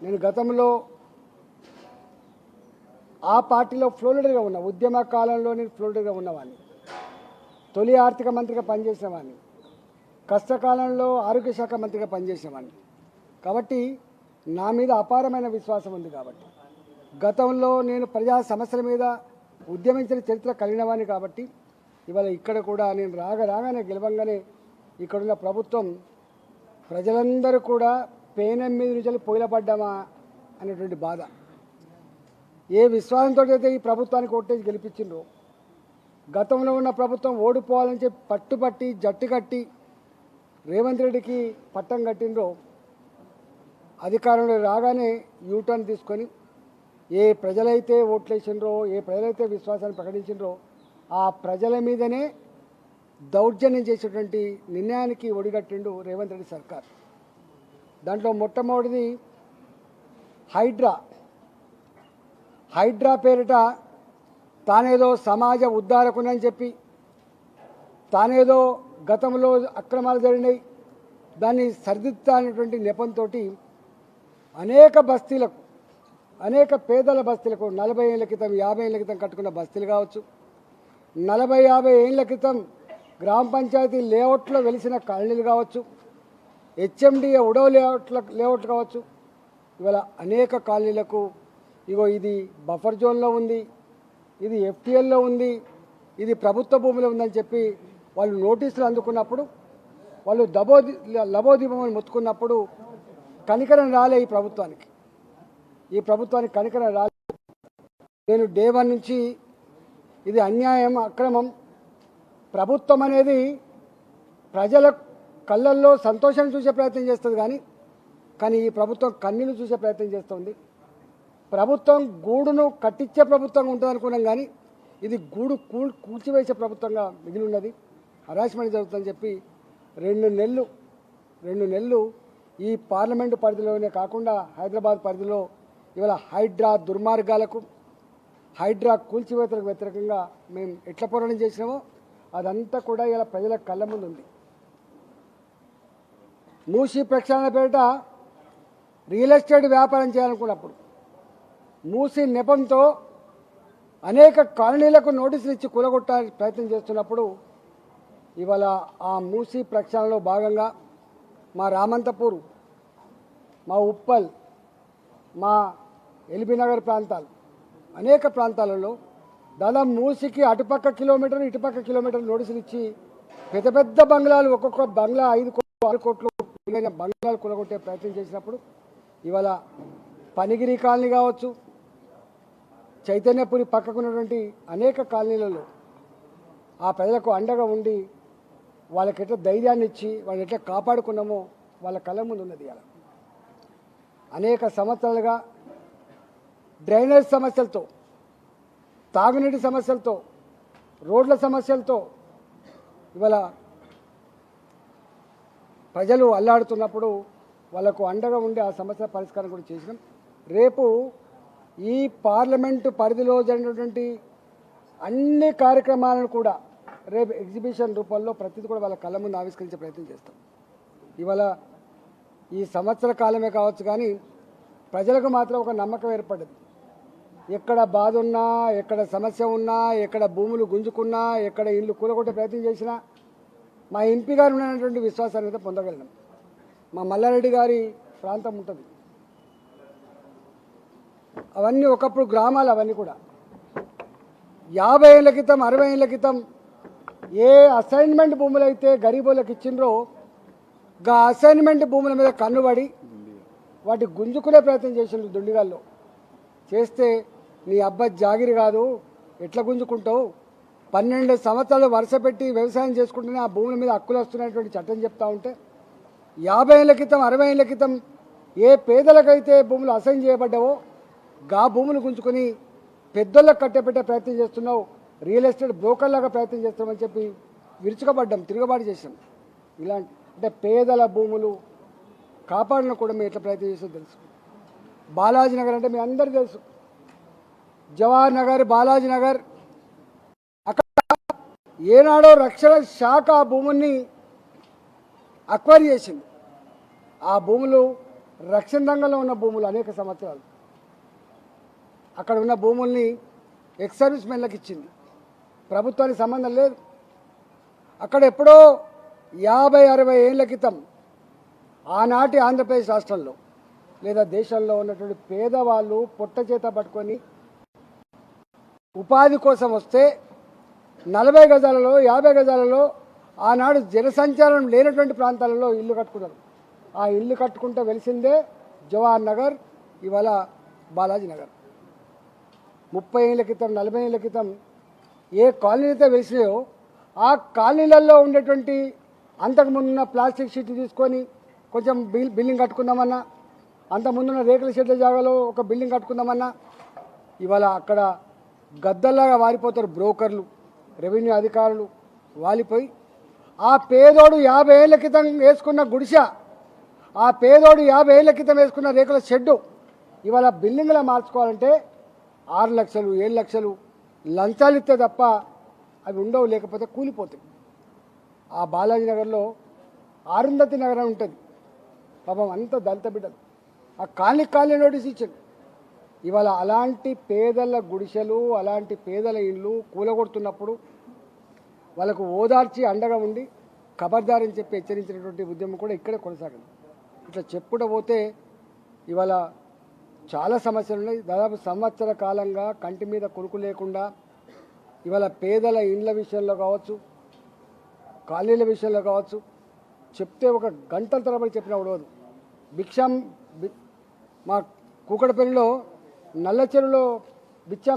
నేను గతంలో ఆ పార్టీలో ఫ్లోర్ లీడర్గా ఉన్నా. ఉద్యమ కాలంలో నేను ఫ్లోర్ లీడర్గా ఉన్నవాడిని. తొలి ఆర్థిక మంత్రిగా పనిచేసిన వాడిని. కష్టకాలంలో ఆరోగ్య శాఖ మంత్రిగా పనిచేసిన వాడిని. కాబట్టి నా మీద అపారమైన విశ్వాసం ఉంది. కాబట్టి గతంలో నేను ప్రజా సమస్యల మీద ఉద్యమించిన చరిత్ర కలిగిన వాడిని. కాబట్టి ఇవాళ ఇక్కడ కూడా నేను రాగానే గెలవంగానే ఇక్కడున్న ప్రభుత్వం ప్రజలందరూ కూడా పేనం మీద నుంచి పొయిలపడ్డామా అనేటువంటి బాధ. ఏ విశ్వాసంతో అయితే ఈ ప్రభుత్వానికి ఓటేసి గెలిపించిండ్రో, గతంలో ఉన్న ప్రభుత్వం ఓడిపోవాలని చెప్పి పట్టుపట్టి జట్టు కట్టి రేవంత్ రెడ్డికి పట్టం కట్టిండ్రో, అధికారంలో రాగానే యూటర్న్ తీసుకొని ఏ ప్రజలైతే ఓట్లేసిండ్రో, ఏ ప్రజలైతే విశ్వాసాన్ని ప్రకటించిండ్రో ఆ ప్రజల మీదనే దౌర్జన్యం చేసేటువంటి నిర్ణయానికి ఒడిగట్టిండు రేవంత్ రెడ్డి సర్కార్. దాంట్లో మొట్టమొదటిది హైడ్రా పేరిట తానేదో సమాజ ఉద్ధారకునని చెప్పి, తానేదో గతంలో అక్రమాలు జరిగినాయి దాన్ని సరిదిద్దాలనేటువంటి నెపంతో అనేక బస్తీలకు, అనేక పేదల బస్తీలకు 40 ఏళ్ల క్రితం 50 ఏళ్ల క్రితం కట్టుకున్న బస్తీలు కావచ్చు, 40-50 ఏళ్ల క్రితం గ్రామ పంచాయతీ లేఅవుట్లో వెలిసిన కాలనీలు కావచ్చు, హెచ్ఎండిఏ ఉడవ లేఅవుట్ కావచ్చు, ఇవాళ అనేక కాలనీలకు ఇగో ఇది బఫర్ జోన్లో ఉంది, ఇది ఎఫ్టీఎల్లో ఉంది, ఇది ప్రభుత్వ భూమిలో ఉందని చెప్పి వాళ్ళు నోటీసులు అందుకున్నప్పుడు, వాళ్ళు లబోదీపమని మొత్తుకున్నప్పుడు కనికరం రాలే ఈ ప్రభుత్వానికి. కనికరం రాలే. నేను డే 1 నుంచి ఇది అన్యాయం, అక్రమం. ప్రభుత్వం అనేది ప్రజల కళ్ళల్లో సంతోషాన్ని చూసే ప్రయత్నం చేస్తుంది, కానీ ఈ ప్రభుత్వం కన్నీళ్లు చూసే ప్రయత్నం చేస్తుంది. ప్రభుత్వం గూడును కట్టించే ప్రభుత్వంగా ఉంటుంది అనుకున్నాం, కానీ ఇది గూడు కూల్చివేసే ప్రభుత్వంగా మిగిలి ఉన్నది. హరాస్మెంట్ జరుగుతుందని చెప్పి 2 నెలలు ఈ పార్లమెంటు పరిధిలోనే కాకుండా హైదరాబాద్ పరిధిలో ఇవాళ హైడ్రా దుర్మార్గాలకు, హైడ్రా కూల్చివేతలకు వ్యతిరేకంగా మేము ఎట్లా పోరాటం చేసినామో అదంతా కూడా ఇలా ప్రజల కళ్ళ ముందు ఉంది. మూసీ ప్రక్షాళన పేరిట రియల్ ఎస్టేట్ వ్యాపారం చేయాలనుకున్నప్పుడు, మూసీ నెపంతో అనేక కాలనీలకు నోటీసులు ఇచ్చి కూలగొట్టాలని ప్రయత్నం చేస్తున్నప్పుడు ఇవాళ ఆ మూసీ ప్రక్షాళనలో భాగంగా మా రామంతపూర్, మా ఉప్పల్, మా ఎల్బీనగర్ ప్రాంతాలు, అనేక ప్రాంతాలలో దాదాపు మూసీకి అటుపక్క కిలోమీటర్ ఇటుపక్క కిలోమీటర్ నోటీసులు ఇచ్చి పెద్ద పెద్ద బంగ్లాలు, ఒక్కొక్క బంగ్లా 5 కోట్లు 6 కోట్లు బంగ్లాలు కూలగొట్టే ప్రయత్నం చేసినప్పుడు ఇవాళ పనిగిరి కాలనీ కావచ్చు, చైతన్యపురి పక్కకున్నటువంటి అనేక కాలనీలలో ఆ ప్రజలకు అండగా ఉండి వాళ్ళకి ఎట్లా ధైర్యాన్ని ఇచ్చి వాళ్ళని ఎట్లా కాపాడుకున్నామో వాళ్ళ కళ్ళ ముందు ఉన్నది. అలా అనేక సంవత్సరాలుగా డ్రైనేజ్ సమస్యలతో, తాగునీటి సమస్యలతో, రోడ్ల సమస్యలతో ఇవాళ ప్రజలు అల్లాడుతున్నప్పుడు వాళ్ళకు అండగా ఉండి ఆ సమస్య పరిష్కారం కూడా చేసినాం. రేపు ఈ పార్లమెంటు పరిధిలో జరిగినటువంటి అన్ని కార్యక్రమాలను కూడా రేపు ఎగ్జిబిషన్ రూపంలో ప్రతిదీ కూడా వాళ్ళ కళ్ళ ముందు ఆవిష్కరించే ప్రయత్నం చేస్తాం. ఇవాళ ఈ సంవత్సర కాలమే కావచ్చు, కానీ ప్రజలకు మాత్రం ఒక నమ్మకం ఏర్పడ్డది. ఎక్కడ బాధ ఉన్నా, ఎక్కడ సమస్య ఉన్నా, ఎక్కడ భూములు గుంజుకున్నా, ఎక్కడ ఇల్లు కూలగొట్టే ప్రయత్నం చేసినా మా ఎంపీ గారు ఉన్నటువంటి విశ్వాసాన్ని అయితే పొందగలిగినాం. మా మల్లారెడ్డి గారి ప్రాంతం ఉంటుంది, అవన్నీ ఒకప్పుడు గ్రామాలు, అవన్నీ కూడా 50 ఏళ్ల క్రితం 60 ఏళ్ల క్రితం ఏ అసైన్మెంట్ భూములు అయితే గరీబులకు ఇచ్చిండ్రో గా అసైన్మెంట్ భూముల మీద కన్నుబడి వాటి గుంజుకునే ప్రయత్నం చేసిండ్రు దుండిగాల్లో. చేస్తే నీ అబ్బా జాగిరి కాదు, ఎట్లా గుంజుకుంటావు, 12 సంవత్సరాలు వరుస పెట్టి వ్యవసాయం చేసుకుంటూనే ఆ భూముల మీద హక్కులు వస్తున్నటువంటి చట్టం చెప్తా ఉంటే 50 ఏళ్ల క్రితం 60 ఏళ్ల క్రితం ఏ పేదలకైతే భూములు అసైన్ చేయబడ్డావో గా భూములు గుంజుకొని పెద్దోళ్ళకు కట్టెపెట్టే ప్రయత్నం చేస్తున్నావు, రియల్ ఎస్టేట్ బ్రోకర్లాగా ప్రయత్నం చేస్తామని చెప్పి విరుచుకబడ్డాం, తిరుగుబాటు చేసాం. ఇలాంటి అంటే పేదల భూములు కాపాడడం కూడా మేము ఎట్లా ప్రయత్నం చేస్తామో తెలుసు. బాలాజీ నగర్ అంటే మీ అందరికీ తెలుసు, జవహర్ నగర్, బాలాజీ నగర్, అక్కడ ఏనాడో రక్షణ శాఖ ఆ భూముల్ని అక్వైర్ చేసింది. ఆ భూములు రక్షణ రంగంలో ఉన్న భూములు అనేక సంవత్సరాలు అక్కడ ఉన్న భూముల్ని ఎక్స్ సర్వీస్ మెన్లకు ఇచ్చింది. ప్రభుత్వానికి సంబంధం లేదు. అక్కడ ఎప్పుడో 50-60 ఏళ్ల క్రితం ఆనాటి ఆంధ్రప్రదేశ్ రాష్ట్రంలో లేదా దేశంలో ఉన్నటువంటి పేదవాళ్ళు పొట్ట చేత పట్టుకొని ఉపాధి కోసం వస్తే 40 గజాలలో 50 గజాలలో ఆనాడు జనసంచారం లేనటువంటి ప్రాంతాలలో ఇల్లు కట్టుకున్నారు. ఆ ఇల్లు కట్టుకుంటే వెలిసిందే జవహర్ నగర్, ఇవాళ బాలాజీ నగర్. 30 ఏళ్ళ క్రితం 40 ఏళ్ళ క్రితం ఏ కాలనీ అయితే వెలిసినాయో ఆ కాలనీలలో ఉండేటువంటి అంతకుముందున్న ప్లాస్టిక్ షీట్లు తీసుకొని కొంచెం బిల్డింగ్ కట్టుకుందామన్నా, అంతకుముందున్న రేకుల షెడ్ల జాగాలో ఒక బిల్డింగ్ కట్టుకుందామన్నా ఇవాళ అక్కడ గద్దల్లాగా వారిపోతారు బ్రోకర్లు, రెవెన్యూ అధికారులు వాలిపోయి ఆ పేదోడు 50 ఏళ్ల క్రితం వేసుకున్న గుడిసె, ఆ పేదోడు 50 ఏళ్ల క్రితం వేసుకున్న రేకుల షెడ్డు ఇవాళ బిల్డింగ్లా మార్చుకోవాలంటే 6 లక్షలు 7 లక్షలు లంచాలు ఇస్తే తప్ప అవి ఉండవు, లేకపోతే కూలిపోతాయి. ఆ బాలాజీ నగర్లో అరుంధతి నగరం ఉంటుంది. పాపం అంత దళిత బిడ్డలు ఆ కాలనీ నోటీస్ ఇచ్చాడు. ఇవాళ అలాంటి పేదల గుడిసెలు అలాంటి పేదల ఇళ్ళు కూలగొడుతున్నప్పుడు వాళ్ళకు ఓదార్చి అండగా ఉండి ఖబర్దారని చెప్పి హెచ్చరించినటువంటి ఉద్యమం కూడా ఇక్కడే కొనసాగింది. ఇట్లా చెప్పుకుంటూ పోతే ఇవాళ చాలా సమస్యలు ఉన్నాయి. దాదాపు సంవత్సర కాలంగా కంటి మీద కొడుకు లేకుండా ఇవాళ పేదల ఇండ్ల విషయంలో కావచ్చు, కాలనీల విషయంలో కావచ్చు చెప్తే ఒక గంటల తరబడి చెప్పినా ఉండదు. మా కూకటపల్లిలో నల్ల చెరువులో బిచ్చా